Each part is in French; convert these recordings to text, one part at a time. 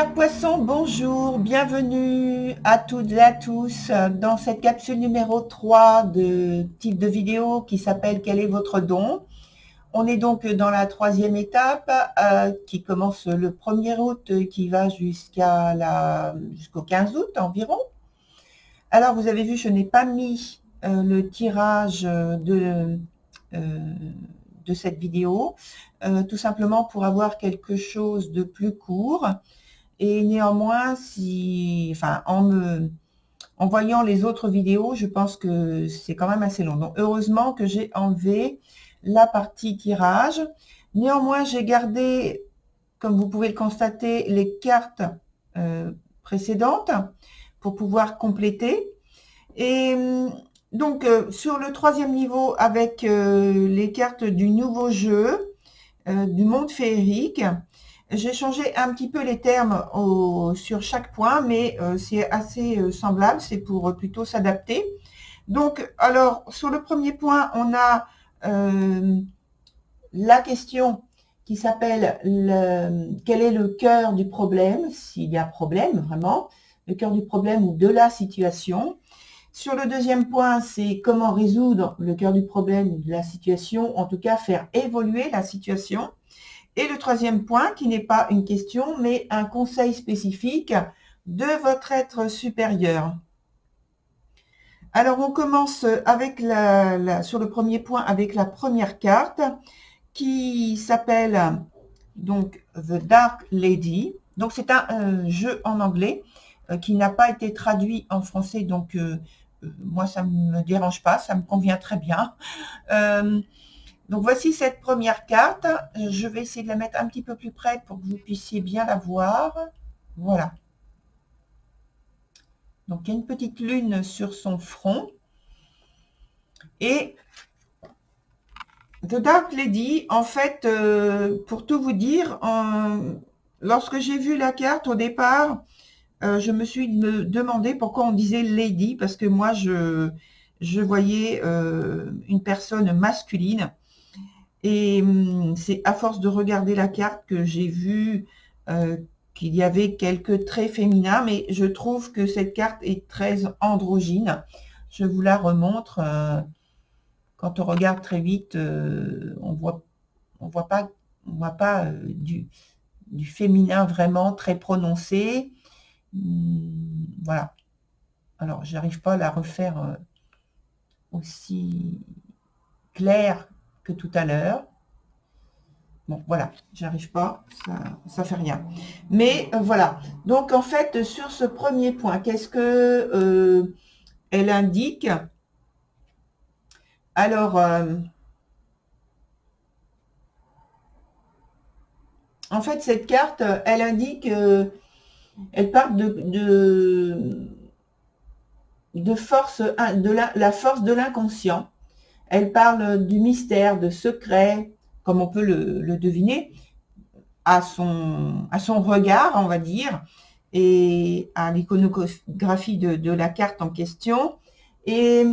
Chers poissons, bonjour, bienvenue à toutes et à tous dans cette capsule numéro 3 de type de vidéo qui s'appelle Quel est votre don? On est donc dans la troisième étape qui commence le 1er août et qui va jusqu'au 15 août environ. Alors vous avez vu, je n'ai pas mis le tirage de cette vidéo, tout simplement pour avoir quelque chose de plus court. Et néanmoins, en voyant les autres vidéos, je pense que c'est quand même assez long. Donc, heureusement que j'ai enlevé la partie tirage. Néanmoins, j'ai gardé, comme vous pouvez le constater, les cartes précédentes pour pouvoir compléter. Et donc, sur le troisième niveau, avec les cartes du nouveau jeu, du monde féerique, j'ai changé un petit peu les termes sur chaque point, mais c'est assez semblable, c'est pour plutôt s'adapter. Donc, alors, sur le premier point, on a la question qui s'appelle quel est le cœur du problème, s'il y a problème vraiment, le cœur du problème ou de la situation. Sur le deuxième point, c'est comment résoudre le cœur du problème ou de la situation, en tout cas faire évoluer la situation. Et le troisième point, qui n'est pas une question, mais un conseil spécifique de votre être supérieur. Alors, on commence avec sur le premier point avec la première carte qui s'appelle donc The Dark Lady. Donc, c'est un jeu en anglais qui n'a pas été traduit en français. Donc, moi, ça ne me dérange pas, ça me convient très bien. Donc voici cette première carte. Je vais essayer de la mettre un petit peu plus près pour que vous puissiez bien la voir. Voilà. Donc il y a une petite lune sur son front. Et The Dark Lady, en fait, pour tout vous dire, lorsque j'ai vu la carte au départ, je me suis demandé pourquoi on disait Lady, parce que moi, je voyais une personne masculine. Et c'est à force de regarder la carte que j'ai vu qu'il y avait quelques traits féminins, mais je trouve que cette carte est très androgyne. Je vous la remontre. Quand on regarde très vite, on voit pas du féminin vraiment très prononcé. Voilà. Alors, j'arrive pas à la refaire aussi claire que tout à l'heure. Bon, voilà, j'arrive pas, ça fait rien. Mais voilà. Donc, en fait, sur ce premier point, qu'est-ce que elle indique? Alors, en fait, cette carte, elle indique, elle parle de force, la force de l'inconscient. Elle parle du mystère, de secret, comme on peut le deviner, à son regard, on va dire, et à l'iconographie de la carte en question. Et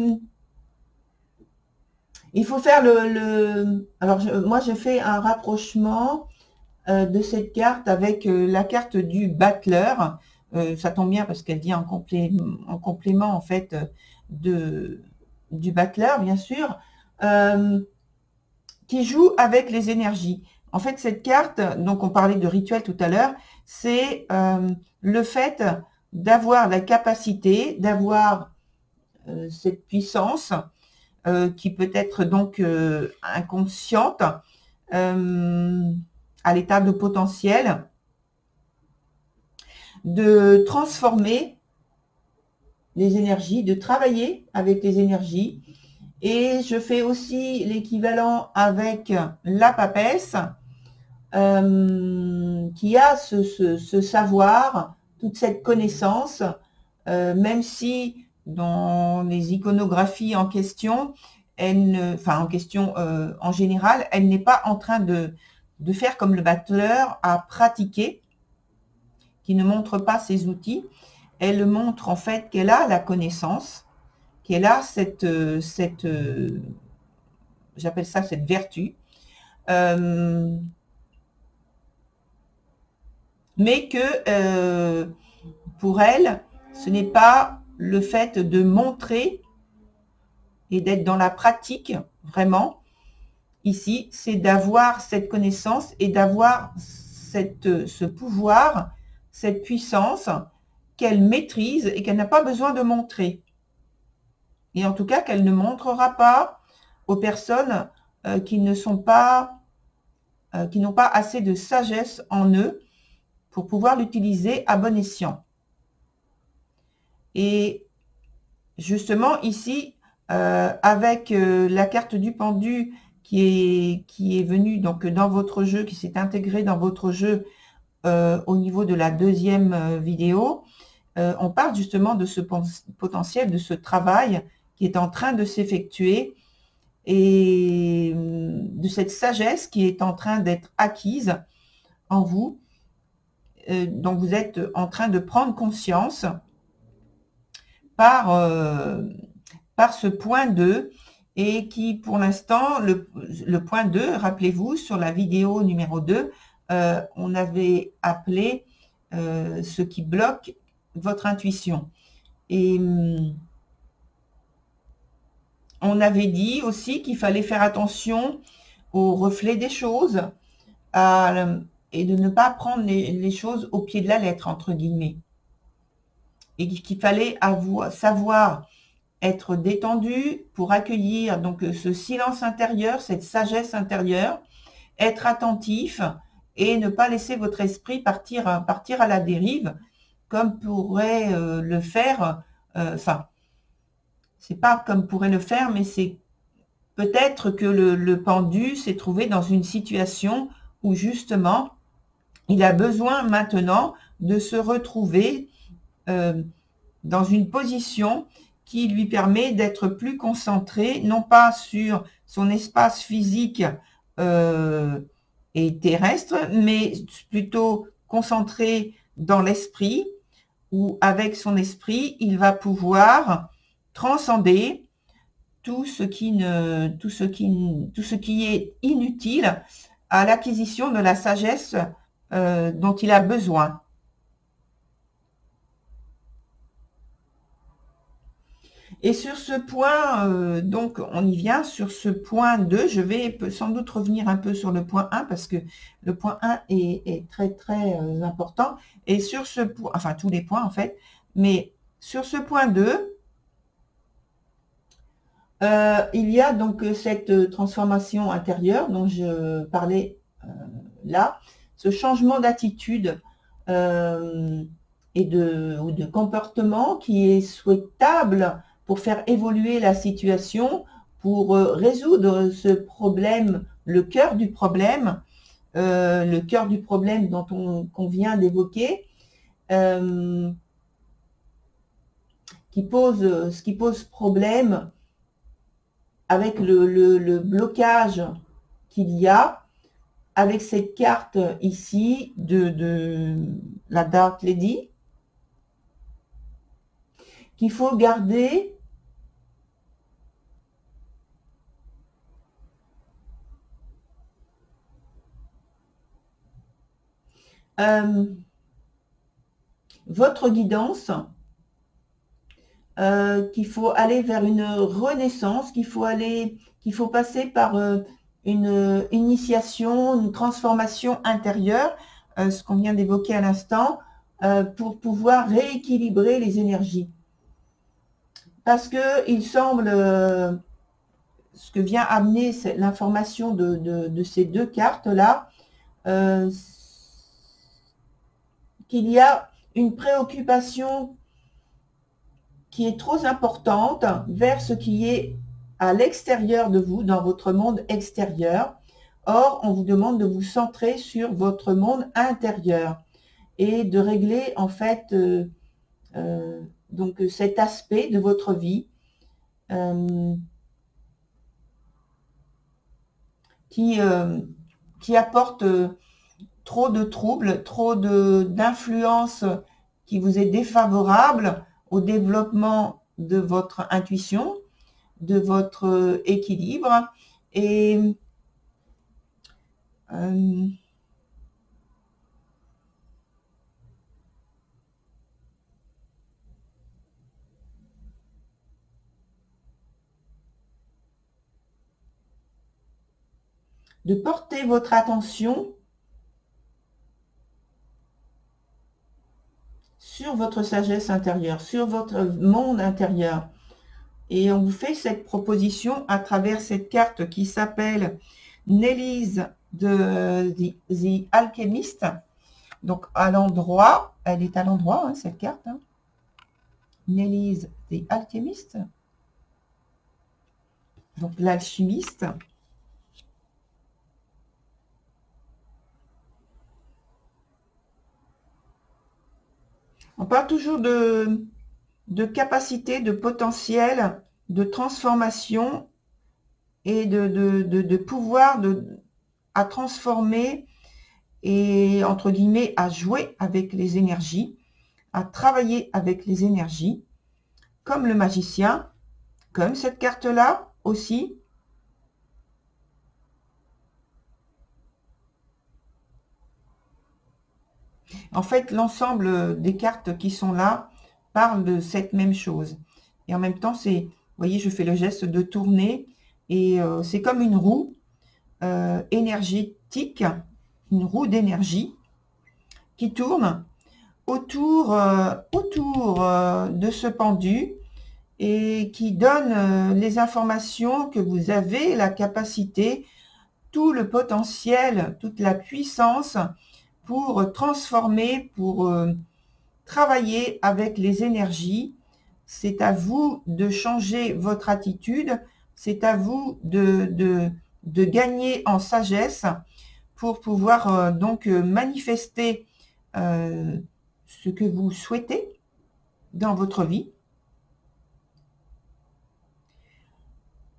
il faut faire alors, moi, j'ai fait un rapprochement de cette carte avec la carte du battleur. Ça tombe bien parce qu'elle vient en complément, en fait, du battleur, bien sûr, qui joue avec les énergies. En fait, cette carte, donc on parlait de rituel tout à l'heure, c'est le fait d'avoir la capacité, d'avoir cette puissance qui peut être donc inconsciente à l'état de potentiel, de transformer les énergies, de travailler avec les énergies. Et je fais aussi l'équivalent avec la papesse, qui a ce savoir, toute cette connaissance, même si dans les iconographies en question, en général, elle n'est pas en train de faire comme le battleur à pratiquer, qui ne montre pas ses outils. Elle montre en fait qu'elle a la connaissance, qu'elle a j'appelle ça cette vertu. mais que pour elle, ce n'est pas le fait de montrer et d'être dans la pratique, vraiment, ici, c'est d'avoir cette connaissance et d'avoir ce pouvoir, cette puissance qu'elle maîtrise et qu'elle n'a pas besoin de montrer. Et en tout cas, qu'elle ne montrera pas aux personnes qui ne sont pas, qui n'ont pas assez de sagesse en eux pour pouvoir l'utiliser à bon escient. Et justement, ici, avec la carte du pendu qui est venue donc dans votre jeu, qui s'est intégrée dans votre jeu au niveau de la deuxième vidéo, on parle justement de ce potentiel, de ce travail qui est en train de s'effectuer et de cette sagesse qui est en train d'être acquise en vous. Donc vous êtes en train de prendre conscience par ce point 2 et qui pour l'instant, le point 2, rappelez-vous, sur la vidéo numéro 2, on avait appelé ce qui bloque votre intuition. Et on avait dit aussi qu'il fallait faire attention au reflet des choses et de ne pas prendre les choses au pied de la lettre, entre guillemets. Et qu'il fallait savoir être détendu pour accueillir donc ce silence intérieur, cette sagesse intérieure, être attentif et ne pas laisser votre esprit partir à la dérive comme pourrait le faire, c'est pas comme pourrait le faire, mais c'est peut-être que le pendu s'est trouvé dans une situation où justement il a besoin maintenant de se retrouver dans une position qui lui permet d'être plus concentré, non pas sur son espace physique et terrestre, mais plutôt concentré dans l'esprit, où avec son esprit, il va pouvoir transcender tout ce qui est inutile à l'acquisition de la sagesse dont il a besoin. Et sur ce point, donc on y vient, sur ce point 2, je vais sans doute revenir un peu sur le point 1 parce que le point 1 est très très important. Et sur ce point, enfin tous les points en fait, mais sur ce point 2, il y a donc cette transformation intérieure dont je parlais là, ce changement d'attitude ou de comportement qui est souhaitable pour faire évoluer la situation, pour résoudre ce problème, le cœur du problème qu'on vient d'évoquer, ce qui pose problème avec le blocage qu'il y a avec cette carte ici de la Dark Lady, qu'il faut garder votre guidance, qu'il faut aller vers une renaissance, qu'il faut passer par une initiation, une transformation intérieure, ce qu'on vient d'évoquer à l'instant, pour pouvoir rééquilibrer les énergies. Parce que il semble, ce que vient amener l'information de ces deux cartes-là, qu'il y a une préoccupation qui est trop importante vers ce qui est à l'extérieur de vous, dans votre monde extérieur. Or, on vous demande de vous centrer sur votre monde intérieur et de régler en fait donc cet aspect de votre vie qui apporte trop de troubles, trop d'influence qui vous est défavorable au développement de votre intuition, de votre équilibre et de porter votre attention sur votre sagesse intérieure, sur votre monde intérieur. Et on vous fait cette proposition à travers cette carte qui s'appelle Nelly's de The Alchemist. Donc à l'endroit, elle est à l'endroit, hein, cette carte. Hein. Nelly's The Alchemist. Donc l'alchimiste. On parle toujours de capacité, de potentiel, de transformation et de pouvoir à transformer et, entre guillemets, à jouer avec les énergies, à travailler avec les énergies, comme le magicien, comme cette carte-là aussi. En fait, l'ensemble des cartes qui sont là parlent de cette même chose. Et en même temps, c'est, vous voyez, je fais le geste de tourner et c'est comme une roue énergétique, une roue d'énergie qui tourne autour de ce pendu et qui donne les informations que vous avez, la capacité, tout le potentiel, toute la puissance pour transformer, pour travailler avec les énergies. C'est à vous de changer votre attitude, c'est à vous de gagner en sagesse pour pouvoir donc manifester ce que vous souhaitez dans votre vie.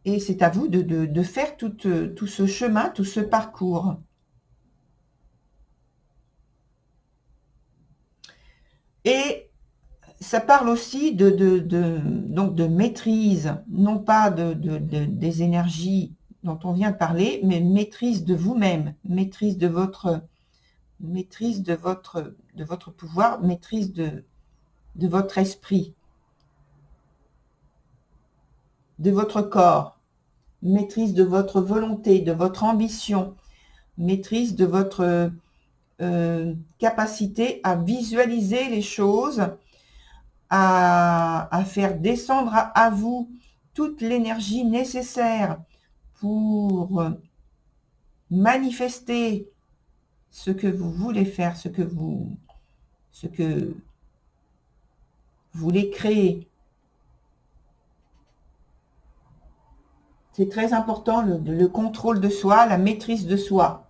Et c'est à vous de faire tout ce chemin, tout ce parcours. Et ça parle aussi donc de maîtrise, non pas des énergies dont on vient de parler, mais maîtrise de vous-même, maîtrise de votre pouvoir, maîtrise de votre esprit, de votre corps, maîtrise de votre volonté, de votre ambition, maîtrise de votre capacité à visualiser les choses, à faire descendre à vous toute l'énergie nécessaire pour manifester ce que vous voulez faire, ce que vous voulez créer. C'est très important, le contrôle de soi, la maîtrise de soi.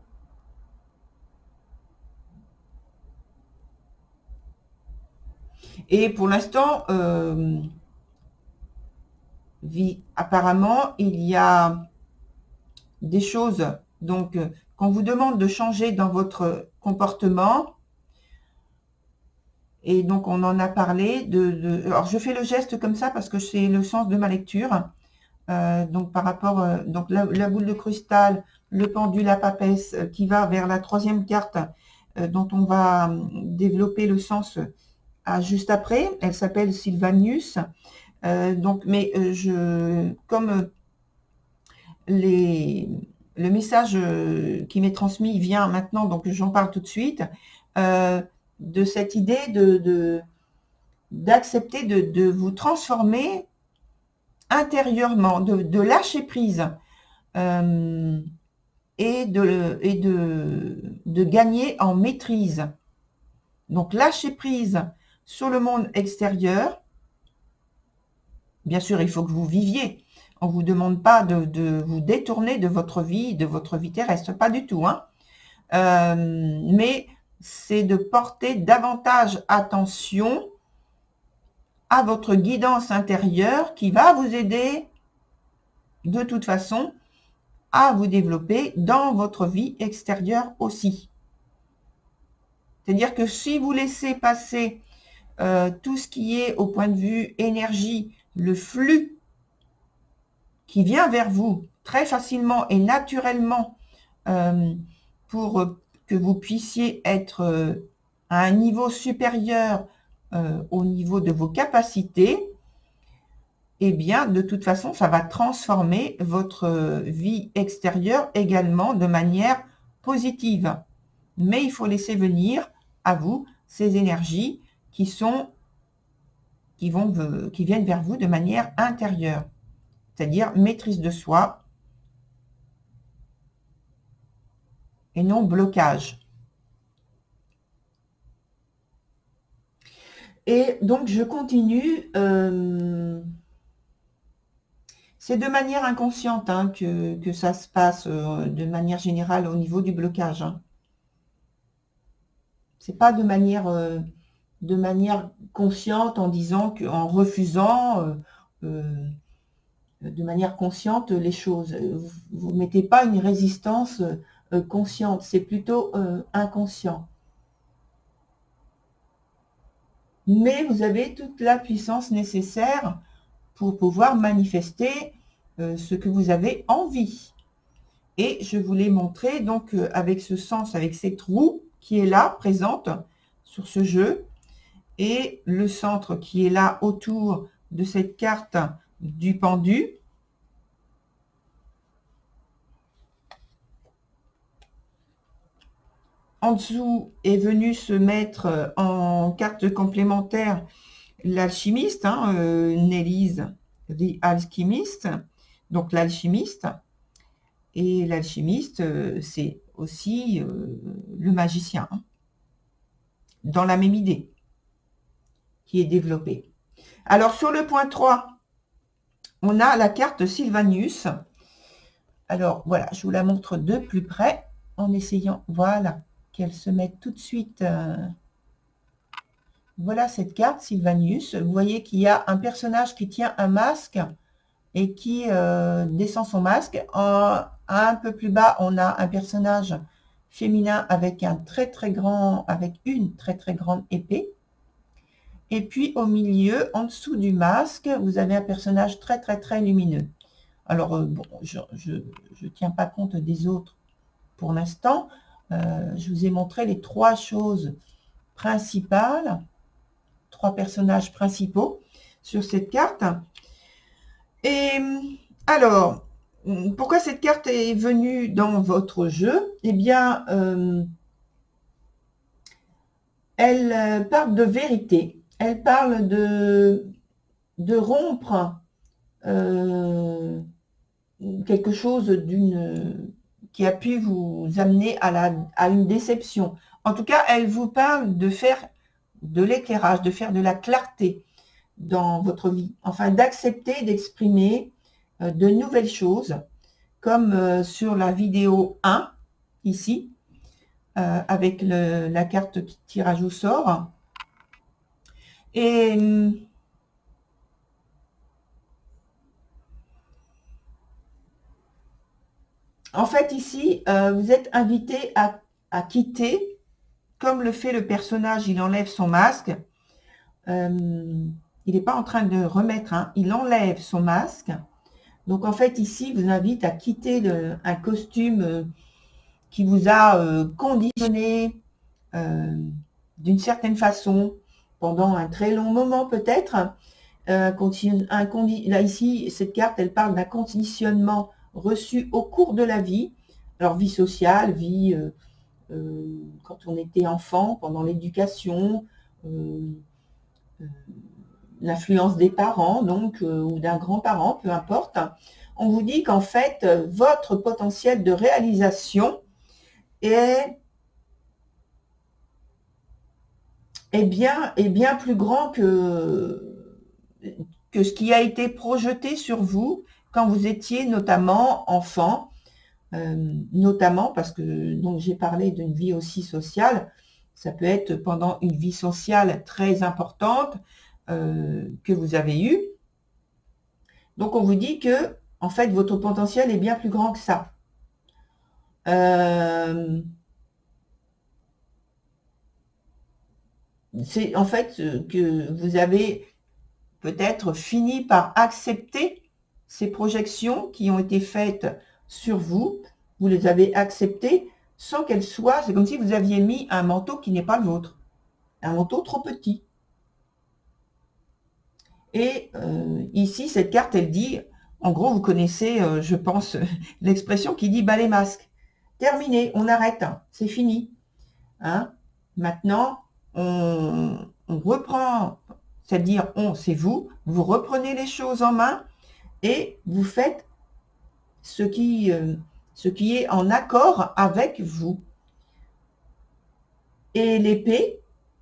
Et pour l'instant, apparemment, il y a des choses, donc, qu'on vous demande de changer dans votre comportement. Et donc, on en a parlé. Alors, je fais le geste comme ça parce que c'est le sens de ma lecture. Donc, par rapport, donc la boule de cristal, le pendule à papesse qui va vers la troisième carte dont on va développer le sens juste après. Elle s'appelle Sylvanus. Donc, mais comme le message qui m'est transmis vient maintenant, donc j'en parle tout de suite, de cette idée d'accepter de vous transformer intérieurement, de lâcher prise et de gagner en maîtrise. Donc, lâcher prise sur le monde extérieur. Bien sûr, il faut que vous viviez. On ne vous demande pas de vous détourner de votre vie terrestre, pas du tout. Hein. Mais c'est de porter davantage attention à votre guidance intérieure qui va vous aider de toute façon à vous développer dans votre vie extérieure aussi. C'est-à-dire que si vous laissez passer tout ce qui est au point de vue énergie, le flux qui vient vers vous très facilement et naturellement pour que vous puissiez être à un niveau supérieur au niveau de vos capacités, eh bien, de toute façon, ça va transformer votre vie extérieure également de manière positive. Mais il faut laisser venir à vous ces énergies qui viennent vers vous de manière intérieure, c'est-à-dire maîtrise de soi et non blocage. Et donc, je continue. C'est de manière inconsciente hein, que ça se passe de manière générale au niveau du blocage. Hein. C'est pas de manière consciente en disant en refusant de manière consciente les choses. Vous ne mettez pas une résistance consciente, c'est plutôt inconscient. Mais vous avez toute la puissance nécessaire pour pouvoir manifester ce que vous avez envie. Et je vous l'ai montré donc avec ce sens, avec cette roue qui est là, présente sur ce jeu, et le centre qui est là autour de cette carte du pendu. En dessous est venu se mettre en carte complémentaire l'alchimiste, hein, Nelly's The Alchemist, donc l'alchimiste. Et l'alchimiste, c'est aussi le magicien, hein, dans la même idée qui est développée. Alors, sur le point 3, on a la carte Sylvanus. Alors, voilà, je vous la montre de plus près en essayant, voilà, qu'elle se mette tout de suite. Voilà cette carte Sylvanus. Vous voyez qu'il y a un personnage qui tient un masque et qui descend son masque. Un peu plus bas, on a un personnage féminin avec une très très grande épée. Et puis au milieu, en dessous du masque, vous avez un personnage très très très lumineux. Alors bon, je ne tiens pas compte des autres pour l'instant. Je vous ai montré les trois choses principales, trois personnages principaux sur cette carte. Et alors, pourquoi cette carte est venue dans votre jeu? Eh bien, elle parle de vérité. Elle parle de rompre quelque chose qui a pu vous amener à une déception. En tout cas, elle vous parle de faire de l'éclairage, de faire de la clarté dans votre vie. Enfin, d'accepter, d'exprimer de nouvelles choses, comme sur la vidéo 1, ici, avec la carte tirage au sort. Et en fait, ici, vous êtes invité à quitter, comme le fait le personnage, il enlève son masque. Il n'est pas en train de remettre, hein, il enlève son masque. Donc, en fait, ici, vous invite à quitter un costume qui vous a conditionné d'une certaine façon pendant un très long moment, peut-être. Là, ici, cette carte, elle parle d'un conditionnement reçu au cours de la vie. Alors, vie sociale, vie quand on était enfant, pendant l'éducation, l'influence des parents, donc, ou d'un grand-parent, peu importe. On vous dit qu'en fait, votre potentiel de réalisation est bien plus grand que ce qui a été projeté sur vous quand vous étiez notamment enfant, notamment parce que donc j'ai parlé d'une vie aussi sociale, ça peut être pendant une vie sociale très importante que vous avez eue. Donc on vous dit que en fait votre potentiel est bien plus grand que ça. C'est en fait que vous avez peut-être fini par accepter ces projections qui ont été faites sur vous. Vous les avez acceptées sans qu'elles soient, c'est comme si vous aviez mis un manteau qui n'est pas le vôtre, un manteau trop petit. Et ici, cette carte, elle dit, en gros, vous connaissez, je pense, l'expression qui dit « bas les masques ». Terminé, on arrête, hein, c'est fini. Hein. Maintenant, on reprend, c'est-à-dire c'est vous reprenez les choses en main et vous faites ce qui est en accord avec vous. Et l'épée,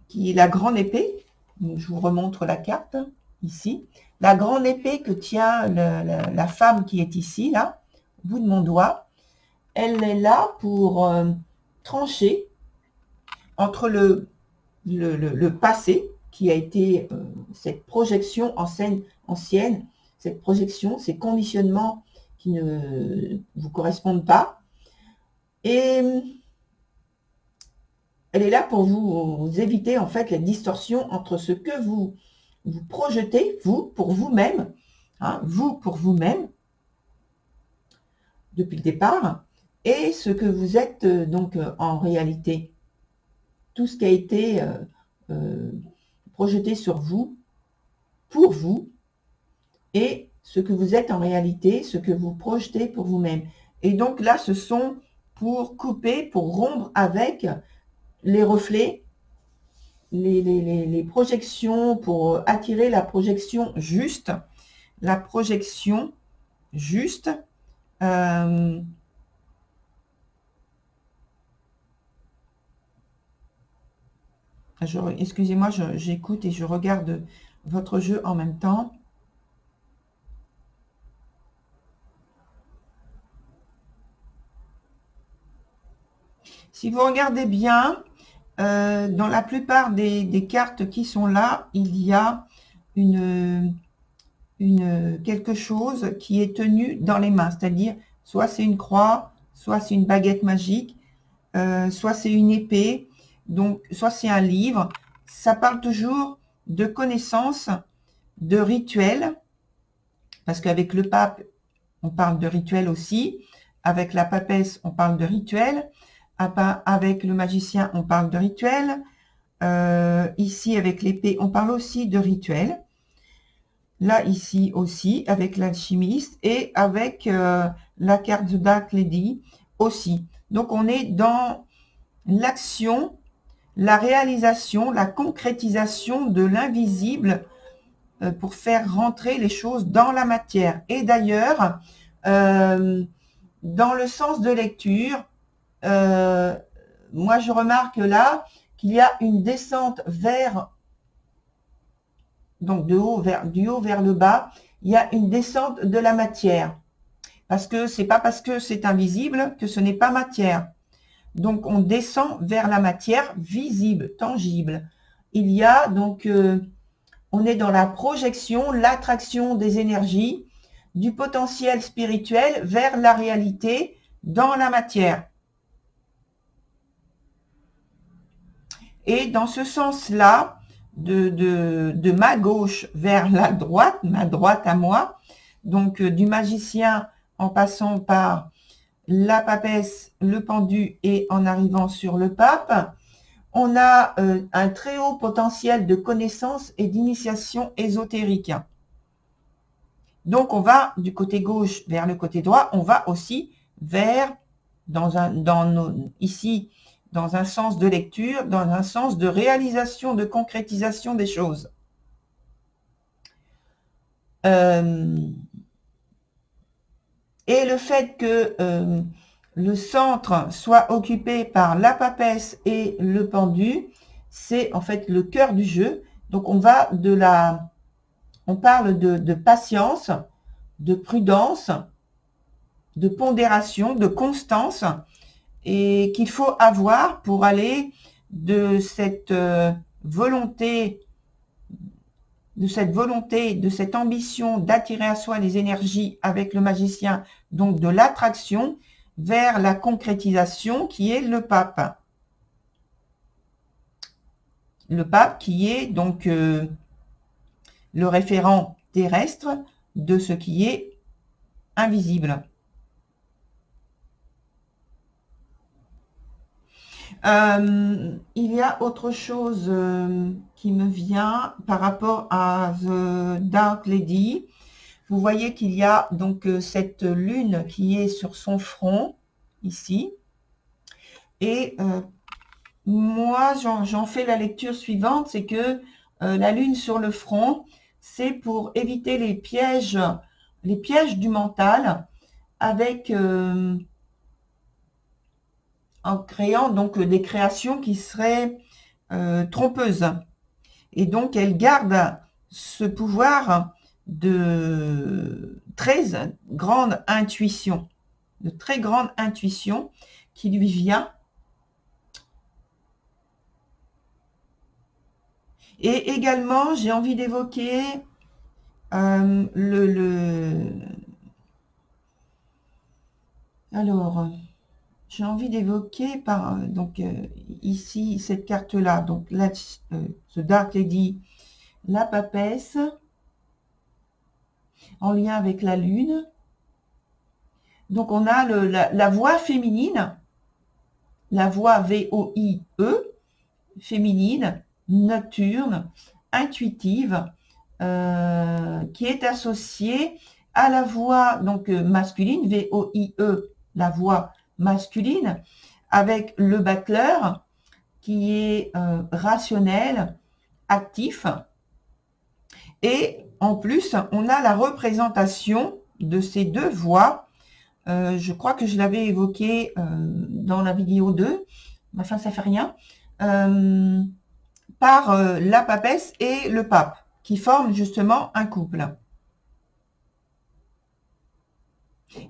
qui est la grande épée, je vous remontre la carte, ici, la grande épée que tient la femme qui est ici, là, au bout de mon doigt, elle est là pour trancher entre le passé, qui a été cette projection ancienne, cette projection, ces conditionnements qui ne vous correspondent pas. Et elle est là pour vous éviter en fait la distorsion entre ce que vous projetez, vous, pour vous-même, hein, vous pour vous-même, depuis le départ, et ce que vous êtes donc en réalité. Tout ce qui a été projeté sur vous, pour vous, et ce que vous êtes en réalité, ce que vous projetez pour vous-même. Et donc là, ce sont pour couper, pour rompre avec les reflets, les projections, pour attirer la projection juste, la projection juste. Excusez-moi, j'écoute et je regarde votre jeu en même temps. Si vous regardez bien, dans la plupart des cartes qui sont là, il y a quelque chose qui est tenu dans les mains, c'est-à-dire soit c'est une croix, soit c'est une baguette magique, soit c'est une épée, donc soit c'est un livre. Ça parle toujours de connaissances, de rituels, parce qu'avec le pape, on parle de rituel aussi. Avec la papesse, on parle de rituel. Avec le magicien, on parle de rituel. Ici, avec l'épée, on parle aussi de rituel. Là, ici aussi, avec l'alchimiste et avec la carte de Dark Lady aussi. Donc, on est dans l'action, la réalisation, la concrétisation de l'invisible pour faire rentrer les choses dans la matière. Et d'ailleurs, dans le sens de lecture, moi je remarque là qu'il y a une descente vers, donc du haut vers le bas, il y a une descente de la matière. Parce que c'est pas parce que c'est invisible que ce n'est pas matière. Donc on descend vers la matière visible, tangible. Il y a donc, on est dans la projection, l'attraction des énergies, du potentiel spirituel vers la réalité dans la matière. Et dans ce sens-là, de ma gauche vers la droite, ma droite à moi, donc du magicien en passant par la papesse, le pendu et en arrivant sur le pape, on a un très haut potentiel de connaissance et d'initiation ésotérique. Donc, on va du côté gauche vers le côté droit, on va aussi vers, ici, dans un sens de lecture, dans un sens de réalisation, de concrétisation des choses. Et le fait que le centre soit occupé par la papesse et le pendu, c'est en fait le cœur du jeu. Donc, on parle de patience, de prudence, de pondération, de constance, et qu'il faut avoir pour aller de cette volonté, de cette ambition d'attirer à soi les énergies avec le magicien, donc de l'attraction, vers la concrétisation qui est le pape. Le pape qui est donc le référent terrestre de ce qui est invisible. Il y a autre chose qui me vient par rapport à The Dark Lady. Vous voyez qu'il y a donc cette lune qui est sur son front, ici. Et moi, j'en fais la lecture suivante, c'est que la lune sur le front, c'est pour éviter les pièges du mental, avec en créant donc des créations qui seraient trompeuses. Et donc, elle garde ce pouvoir de très grande intuition, qui lui vient. Et également, j'ai envie d'évoquer alors, j'ai envie d'évoquer donc ici cette carte-là, donc là, ce Dark Lady, la papesse, en lien avec la lune. Donc on a la voix féminine, la voix V-O-I-E, féminine, nocturne, intuitive, qui est associée à la voix donc masculine, V-O-I-E, la voix masculine, avec le battleur qui est rationnel, actif. Et en plus, on a la représentation de ces deux voix. Je crois que je l'avais évoqué dans la vidéo 2, enfin ça fait rien, par la papesse et le pape, qui forment justement un couple.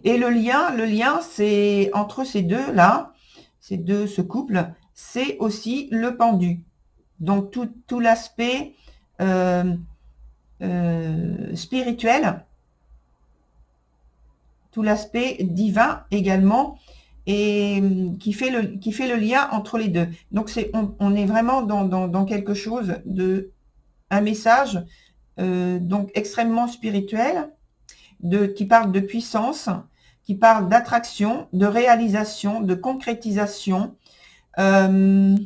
Et le lien, c'est entre ces deux-là, ce couple, c'est aussi le pendu. Donc tout l'aspect spirituel, tout l'aspect divin également, et qui fait le lien entre les deux. Donc on est vraiment dans quelque chose un message donc extrêmement spirituel, qui parle de puissance, qui parle d'attraction, de réalisation, de concrétisation, d'un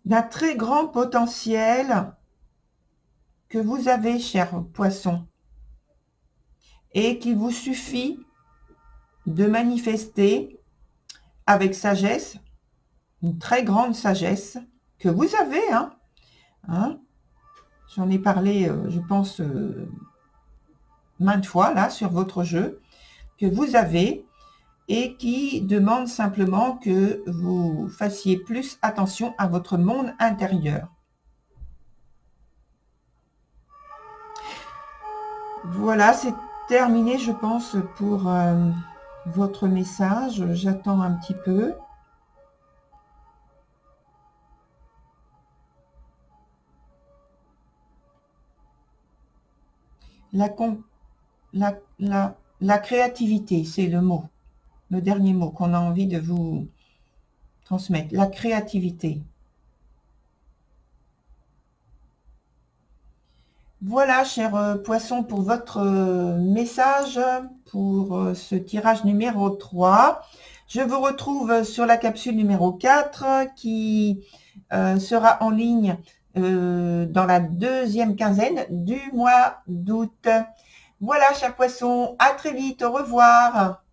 très grand potentiel que vous avez, cher poisson, et qu'il vous suffit de manifester avec sagesse, une très grande sagesse que vous avez, hein. J'en ai parlé, je pense, maintes fois là sur votre jeu, que vous avez, et qui demande simplement que vous fassiez plus attention à votre monde intérieur. Voilà, c'est terminé, je pense, pour votre message. J'attends un petit peu. La créativité, c'est le mot, le dernier mot qu'on a envie de vous transmettre. La créativité. Voilà, cher poisson, pour votre message, pour ce tirage numéro 3. Je vous retrouve sur la capsule numéro 4 qui sera en ligne dans la deuxième quinzaine du mois d'août. Voilà, cher poisson, à très vite, au revoir.